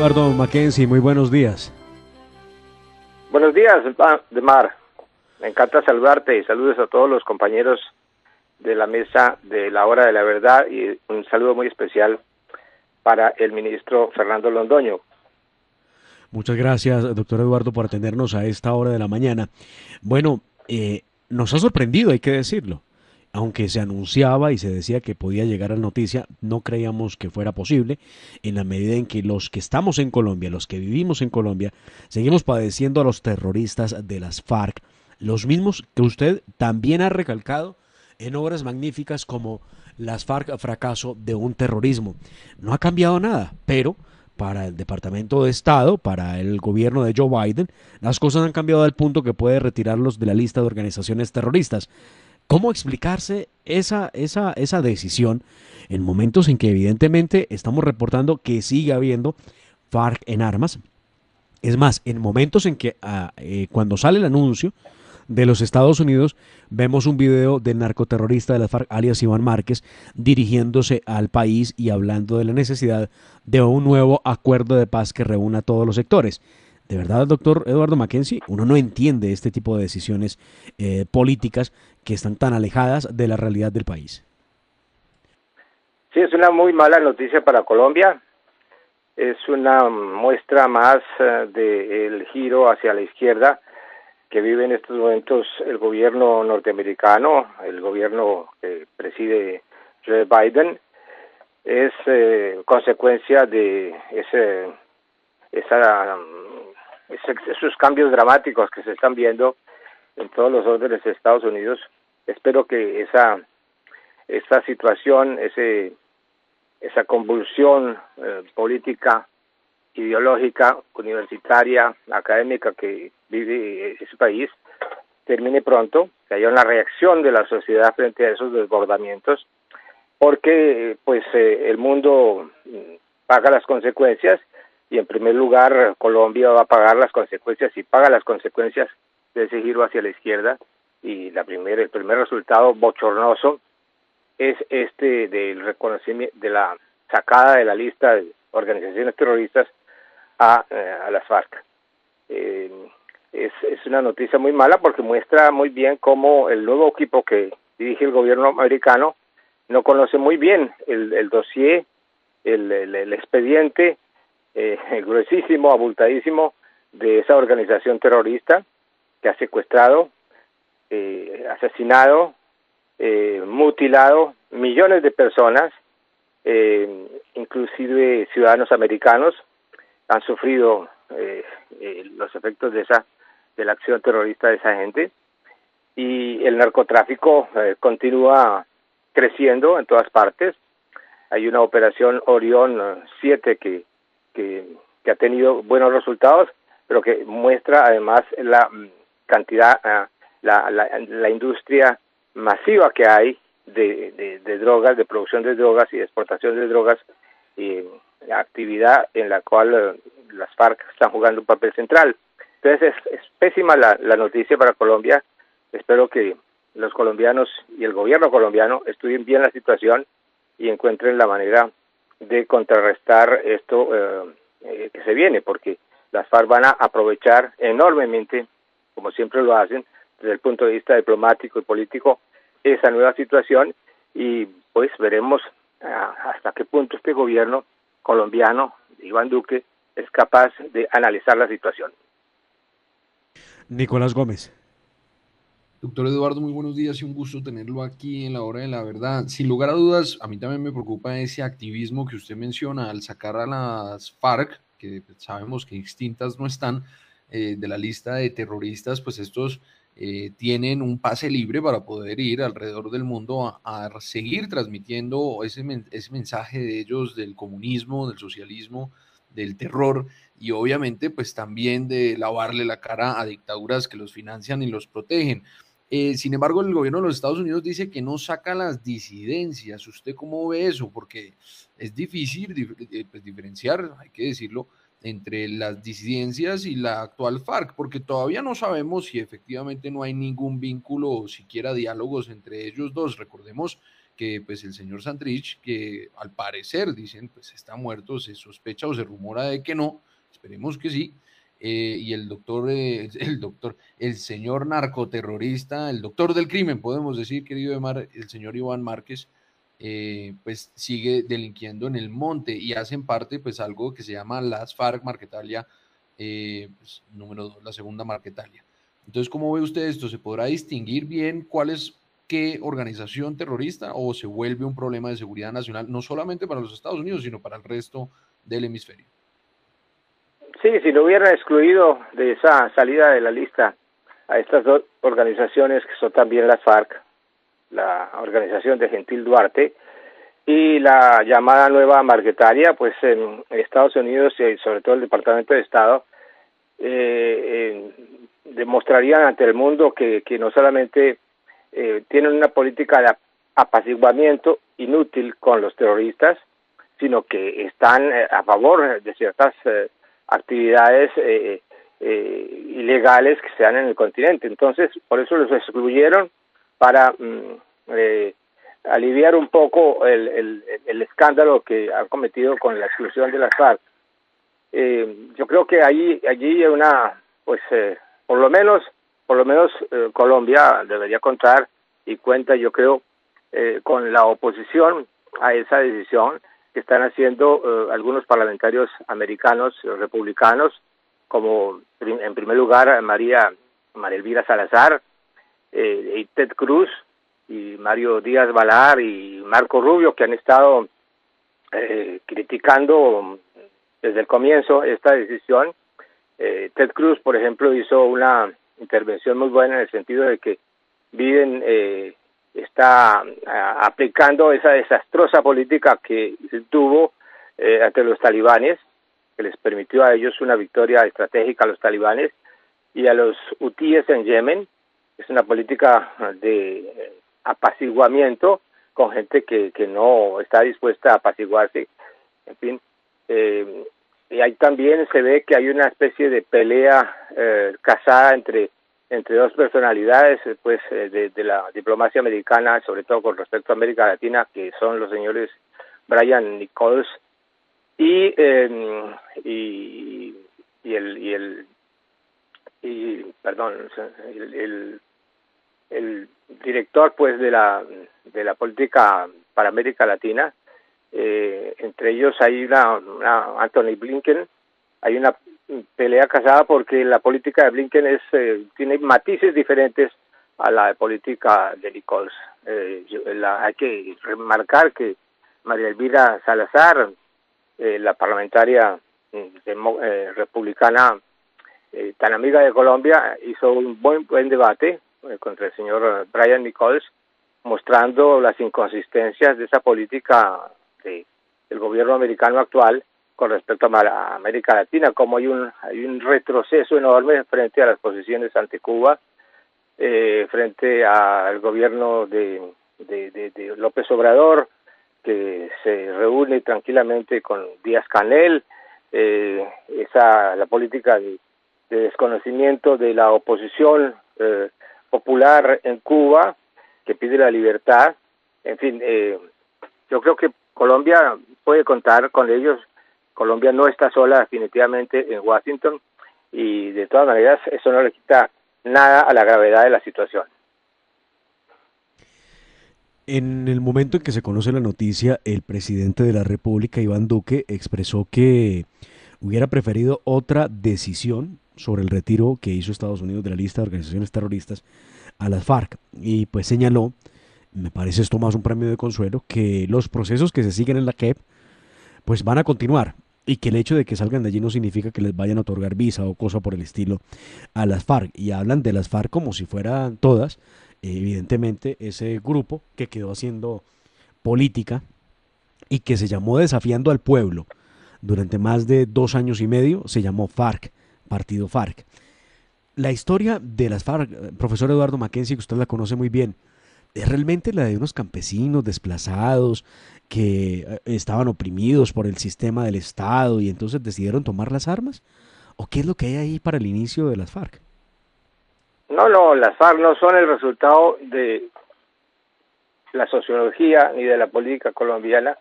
Eduardo Mackenzie, muy buenos días. Buenos días, Mar. Me encanta saludarte y saludos a todos los compañeros de la mesa de la Hora de la Verdad y un saludo muy especial para el ministro Fernando Londoño. Muchas gracias, doctor Eduardo, por atendernos a esta hora de la mañana. Bueno, nos ha sorprendido, hay que decirlo. Aunque se anunciaba y se decía que podía llegar a la noticia, no creíamos que fuera posible, en la medida en que los que estamos en Colombia, los que vivimos en Colombia, seguimos padeciendo a los terroristas de las FARC, los mismos que usted también ha recalcado en obras magníficas como Las FARC, fracaso de un terrorismo. No ha cambiado nada, pero para el Departamento de Estado, para el gobierno de Joe Biden, las cosas han cambiado al punto que puede retirarlos de la lista de organizaciones terroristas. ¿Cómo explicarse esa decisión en momentos en que evidentemente estamos reportando que sigue habiendo FARC en armas? Es más, en momentos en que cuando sale el anuncio de los Estados Unidos, vemos un video del narcoterrorista de las FARC, alias Iván Márquez, dirigiéndose al país y hablando de la necesidad de un nuevo acuerdo de paz que reúna a todos los sectores. De verdad, doctor Eduardo Mackenzie, uno no entiende este tipo de decisiones políticas que están tan alejadas de la realidad del país. Sí, es una muy mala noticia para Colombia. Es una muestra más del giro hacia la izquierda que vive en estos momentos el gobierno norteamericano, el gobierno que preside Joe Biden. Es consecuencia de esos cambios dramáticos que se están viendo en todos los órdenes de Estados Unidos. Espero que esta situación, esa convulsión política, ideológica, universitaria, académica que vive ese país, termine pronto, que haya una reacción de la sociedad frente a esos desbordamientos, porque pues el mundo paga las consecuencias y en primer lugar Colombia va a pagar las consecuencias y paga las consecuencias de ese giro hacia la izquierda, y el primer resultado bochornoso es del reconocimiento, de la sacada de la lista de organizaciones terroristas a las FARC. Es una noticia muy mala porque muestra muy bien cómo el nuevo equipo que dirige el gobierno americano no conoce muy bien el dossier, el expediente gruesísimo, abultadísimo de esa organización terrorista que ha secuestrado, asesinado, mutilado millones de personas, inclusive ciudadanos americanos han sufrido los efectos de la acción terrorista de esa gente, y el narcotráfico continúa creciendo en todas partes. Hay una operación Orión 7 que ha tenido buenos resultados, pero que muestra además la cantidad, la industria masiva que hay de drogas, de producción de drogas y de exportación de drogas, y la actividad en la cual las FARC están jugando un papel central. Entonces es pésima la noticia para Colombia. Espero que los colombianos y el gobierno colombiano estudien bien la situación y encuentren la manera de contrarrestar esto que se viene, porque las FARC van a aprovechar enormemente, como siempre lo hacen, desde el punto de vista diplomático y político, esa nueva situación, y pues veremos hasta qué punto este gobierno colombiano, Iván Duque, es capaz de analizar la situación. Nicolás Gómez. Doctor Eduardo, muy buenos días y un gusto tenerlo aquí en la Hora de la Verdad. Sin lugar a dudas, a mí también me preocupa ese activismo que usted menciona al sacar a las FARC, que sabemos que extintas no están, de la lista de terroristas. Pues estos tienen un pase libre para poder ir alrededor del mundo a seguir transmitiendo ese mensaje de ellos del comunismo, del socialismo, del terror, y obviamente pues también de lavarle la cara a dictaduras que los financian y los protegen. Sin embargo, el gobierno de los Estados Unidos dice que no saca las disidencias. ¿Usted cómo ve eso? Porque es difícil pues, diferenciar, hay que decirlo, entre las disidencias y la actual FARC, porque todavía no sabemos si efectivamente no hay ningún vínculo o siquiera diálogos entre ellos dos. Recordemos que pues el señor Santrich, que al parecer dicen pues está muerto, se sospecha o se rumora de que no, esperemos que sí, y el señor narcoterrorista, el doctor del crimen, podemos decir, querido Emar, el señor Iván Márquez, pues sigue delinquiendo en el monte y hacen parte pues algo que se llama las FARC Marquetalia, pues, número 2, la segunda Marquetalia. Entonces, ¿cómo ve usted esto? ¿Se podrá distinguir bien cuál es qué organización terrorista o se vuelve un problema de seguridad nacional, no solamente para los Estados Unidos, sino para el resto del hemisferio? Sí, si no hubiera excluido de esa salida de la lista a estas dos organizaciones que son también las FARC, la organización de Gentil Duarte y la llamada Nueva Marquetalia, pues en Estados Unidos y sobre todo el Departamento de Estado demostrarían ante el mundo que no solamente tienen una política de apaciguamiento inútil con los terroristas, sino que están a favor de ciertas actividades ilegales que se dan en el continente. Entonces, por eso los excluyeron para aliviar un poco el escándalo que han cometido con la exclusión de las FARC. Yo creo que allí hay una, pues, por lo menos Colombia debería contar y cuenta, yo creo, con la oposición a esa decisión que están haciendo algunos parlamentarios americanos, republicanos, como en primer lugar María Elvira Salazar, y Ted Cruz, y Mario Díaz Balar y Marco Rubio, que han estado criticando desde el comienzo esta decisión. Ted Cruz, por ejemplo, hizo una intervención muy buena en el sentido de que Biden está aplicando esa desastrosa política que tuvo ante los talibanes, que les permitió a ellos una victoria estratégica a los talibanes y a los hutíes en Yemen. Es una política de apaciguamiento con gente que no está dispuesta a apaciguarse. En fin, y ahí también se ve que hay una especie de pelea casada entre dos personalidades pues de la diplomacia americana, sobre todo con respecto a América Latina, que son los señores Brian Nichols y el director pues de la política para América Latina. Entre ellos hay una Anthony Blinken, hay una pelea casada porque la política de Blinken tiene matices diferentes a la política de Nichols. Hay que remarcar que María Elvira Salazar, la parlamentaria republicana tan amiga de Colombia, hizo un buen debate contra el señor Brian Nichols, mostrando las inconsistencias de esa política del gobierno americano actual con respecto a América Latina, como hay un retroceso enorme frente a las posiciones ante Cuba, frente al gobierno de López Obrador, que se reúne tranquilamente con Díaz-Canel, la política de desconocimiento de la oposición popular en Cuba, que pide la libertad. En fin, yo creo que Colombia puede contar con ellos. Colombia no está sola definitivamente en Washington y de todas maneras eso no le quita nada a la gravedad de la situación. En el momento en que se conoce la noticia, el presidente de la República, Iván Duque, expresó que hubiera preferido otra decisión sobre el retiro que hizo Estados Unidos de la lista de organizaciones terroristas a las FARC. Y pues señaló, me parece esto más un premio de consuelo, que los procesos que se siguen en la JEP pues van a continuar y que el hecho de que salgan de allí no significa que les vayan a otorgar visa o cosa por el estilo a las FARC. Y hablan de las FARC como si fueran todas, evidentemente ese grupo que quedó haciendo política y que se llamó Desafiando al Pueblo durante más de 2 años y medio, se llamó FARC, Partido FARC. La historia de las FARC, profesor Eduardo Mackenzie, que usted la conoce muy bien, es realmente la de unos campesinos desplazados que estaban oprimidos por el sistema del Estado y entonces decidieron tomar las armas. ¿O qué es lo que hay ahí para el inicio de las FARC? No, las FARC no son el resultado la sociología ni de la política colombiana.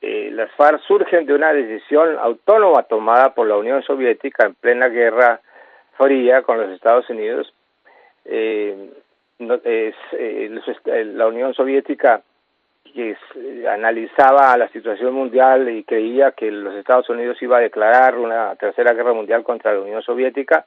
Las FARC surgen de una decisión autónoma tomada por la Unión Soviética en plena Guerra Fría con los Estados Unidos. La Unión Soviética analizaba la situación mundial y creía que los Estados Unidos iba a declarar una tercera guerra mundial contra la Unión Soviética.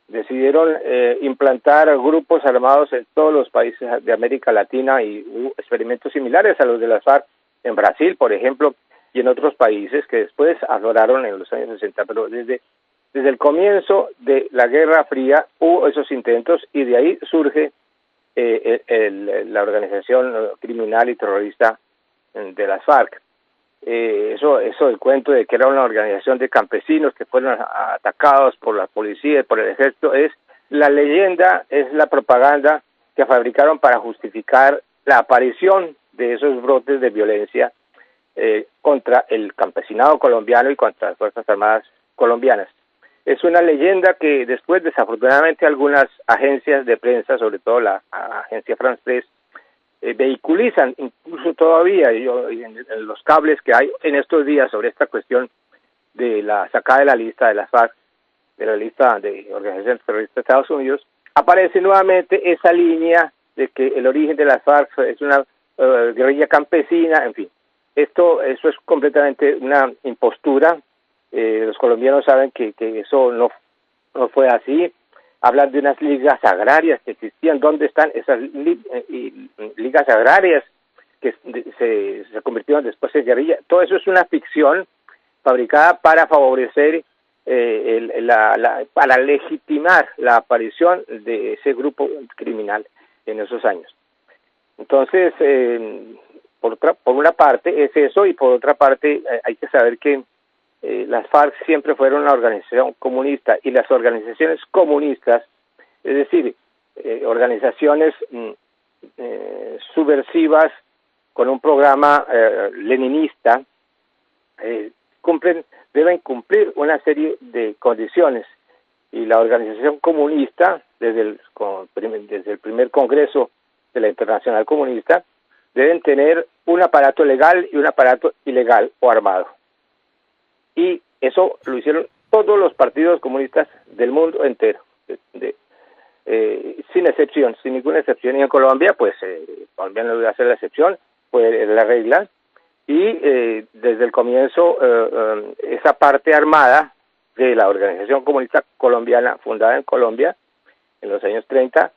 Decidieron implantar grupos armados en todos los países de América Latina y hubo experimentos similares a los de las FARC en Brasil, por ejemplo, y en otros países que después afloraron en los años 60, pero desde el comienzo de la Guerra Fría hubo esos intentos y de ahí surge la organización criminal y terrorista de las FARC. Eso el cuento de que era una organización de campesinos que fueron atacados por la policía y por el ejército es la leyenda, es la propaganda que fabricaron para justificar la aparición de esos brotes de violencia contra el campesinado colombiano y contra las Fuerzas Armadas colombianas. Es una leyenda que después, desafortunadamente, algunas agencias de prensa, sobre todo la agencia France Press, vehiculizan, incluso todavía en los cables que hay en estos días sobre esta cuestión de la sacada de la lista de las FARC, de la lista de organizaciones terroristas de Estados Unidos, aparece nuevamente esa línea de que el origen de las FARC es una guerrilla campesina, en fin. Eso es completamente una impostura. Los colombianos saben que eso no fue así. Hablan de unas ligas agrarias que existían. ¿Dónde están esas ligas agrarias que se convirtieron después en guerrilla? Todo eso es una ficción fabricada para favorecer, para legitimar la aparición de ese grupo criminal en esos años. Entonces, por una parte es eso, y por otra parte hay que saber que las FARC siempre fueron una organización comunista, y las organizaciones comunistas, es decir, organizaciones subversivas con un programa leninista, deben cumplir una serie de condiciones, y la organización comunista, desde el primer congreso de la Internacional Comunista, deben tener un aparato legal y un aparato ilegal o armado. Y eso lo hicieron todos los partidos comunistas del mundo entero, sin excepción, sin ninguna excepción. Y en Colombia, pues, Colombia no iba a ser la excepción, fue la regla. Y desde el comienzo, esa parte armada de la Organización Comunista Colombiana, fundada en Colombia en los años 30,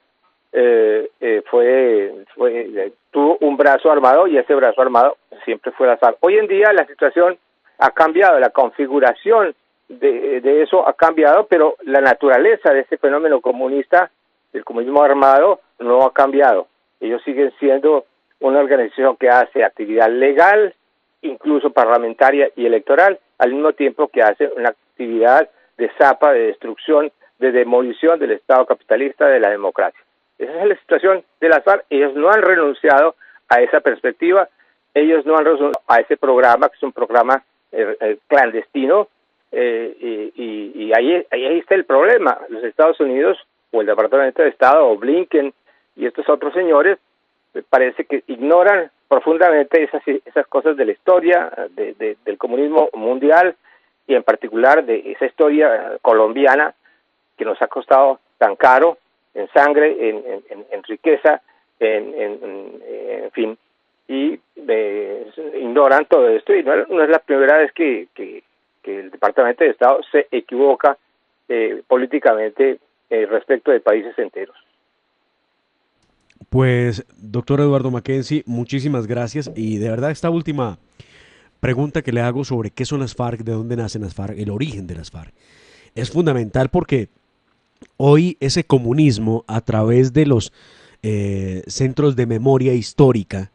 tuvo un brazo armado, y ese brazo armado siempre fue la FARC. Hoy en día la situación ha cambiado, la configuración de eso ha cambiado, pero la naturaleza de ese fenómeno comunista, el comunismo armado, no ha cambiado. Ellos siguen siendo una organización que hace actividad legal, incluso parlamentaria y electoral, al mismo tiempo que hace una actividad de zapa, de destrucción, de demolición del Estado capitalista, de la democracia. Esa es la situación de las FARC. Ellos no han renunciado a esa perspectiva, ellos no han renunciado a ese programa, que es un programa clandestino, y ahí está el problema. Los Estados Unidos, o el Departamento de Estado, o Blinken, y estos otros señores, parece que ignoran profundamente esas cosas de la historia del comunismo mundial, y en particular de esa historia colombiana que nos ha costado tan caro en sangre, en riqueza, en fin, y ignoran todo esto, y no es la primera vez que el Departamento de Estado se equivoca políticamente respecto de países enteros. Pues, doctor Eduardo Mackenzie, muchísimas gracias, y de verdad esta última pregunta que le hago sobre qué son las FARC, de dónde nacen las FARC, el origen de las FARC, es fundamental, porque hoy ese comunismo, a través de los centros de memoria histórica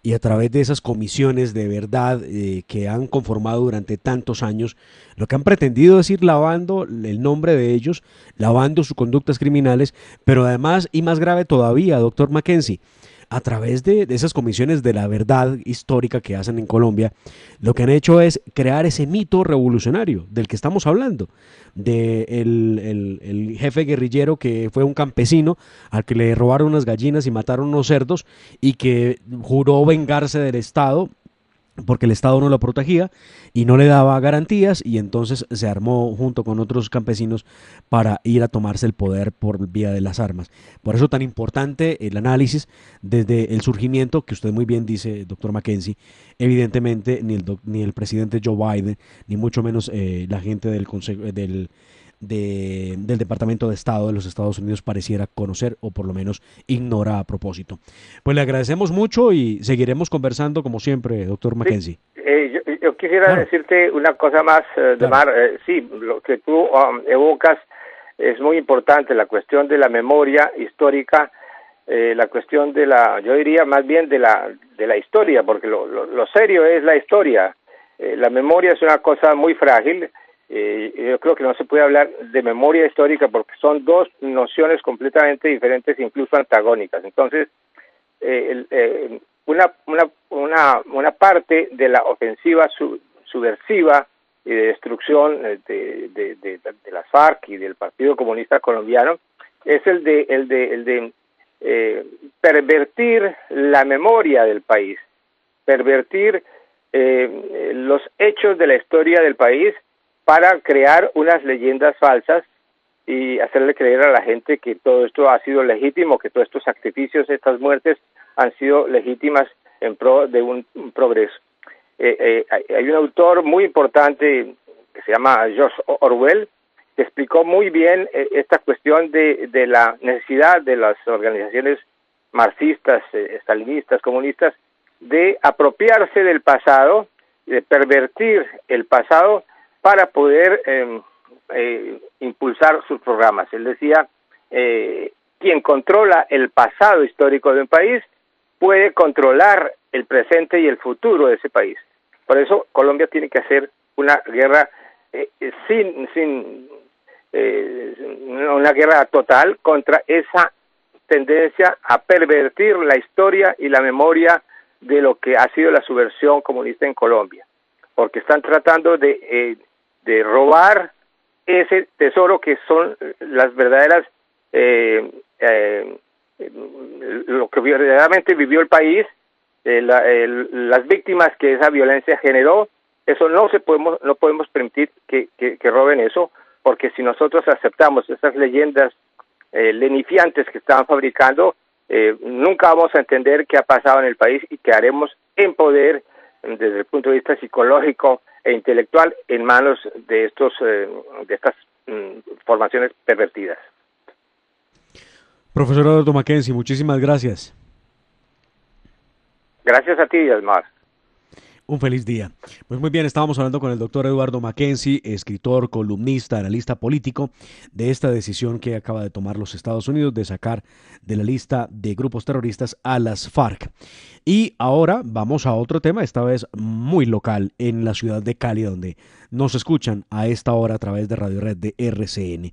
y a través de esas comisiones de verdad que han conformado durante tantos años, lo que han pretendido es ir lavando el nombre de ellos, lavando sus conductas criminales, pero además, y más grave todavía, doctor Mackenzie, a través de esas comisiones de la verdad histórica que hacen en Colombia, lo que han hecho es crear ese mito revolucionario del que estamos hablando, de el jefe guerrillero que fue un campesino al que le robaron unas gallinas y mataron unos cerdos y que juró vengarse del Estado porque el Estado no lo protegía y no le daba garantías, y entonces se armó junto con otros campesinos para ir a tomarse el poder por vía de las armas. Por eso tan importante el análisis desde el surgimiento, que usted muy bien dice, doctor Mackenzie. Evidentemente ni el presidente Joe Biden, ni mucho menos la gente del Consejo, del Departamento de Estado de los Estados Unidos pareciera conocer, o por lo menos ignora a propósito. Pues le agradecemos mucho y seguiremos conversando como siempre, doctor Mackenzie. Yo quisiera decirte una cosa más, Demar. Sí, lo que tú evocas es muy importante, la cuestión de la memoria histórica, la cuestión de yo diría más bien de la historia, porque lo serio es la historia. La memoria es una cosa muy frágil. Yo creo que no se puede hablar de memoria histórica porque son dos nociones completamente diferentes, incluso antagónicas. Entonces, una parte de la ofensiva subversiva y de destrucción de las FARC y del Partido Comunista Colombiano es el de pervertir la memoria del país, pervertir los hechos de la historia del país para crear unas leyendas falsas y hacerle creer a la gente que todo esto ha sido legítimo, que todos estos sacrificios, estas muertes han sido legítimas en pro de un progreso. Hay un autor muy importante que se llama George Orwell, que explicó muy bien esta cuestión de la necesidad de las organizaciones marxistas, estalinistas, comunistas, de apropiarse del pasado, de pervertir el pasado para poder impulsar sus programas. Él decía, quien controla el pasado histórico de un país puede controlar el presente y el futuro de ese país. Por eso Colombia tiene que hacer una guerra una guerra total contra esa tendencia a pervertir la historia y la memoria de lo que ha sido la subversión comunista en Colombia, porque están tratando de robar ese tesoro que son las verdaderas lo que verdaderamente vivió el país, las víctimas que esa violencia generó. Eso no podemos permitir que roben eso, porque si nosotros aceptamos esas leyendas lenifiantes que estaban fabricando, nunca vamos a entender qué ha pasado en el país y quedaremos en poder desde el punto de vista psicológico e intelectual en manos de estas formaciones pervertidas. Profesor Eduardo Mackenzie, muchísimas gracias. Gracias a ti, Asmar. Un feliz día. Pues muy bien, estábamos hablando con el doctor Eduardo Mackenzie, escritor, columnista, analista político, de esta decisión que acaba de tomar los Estados Unidos de sacar de la lista de grupos terroristas a las FARC. Y ahora vamos a otro tema, esta vez muy local, en la ciudad de Cali, donde nos escuchan a esta hora a través de Radio Red de RCN.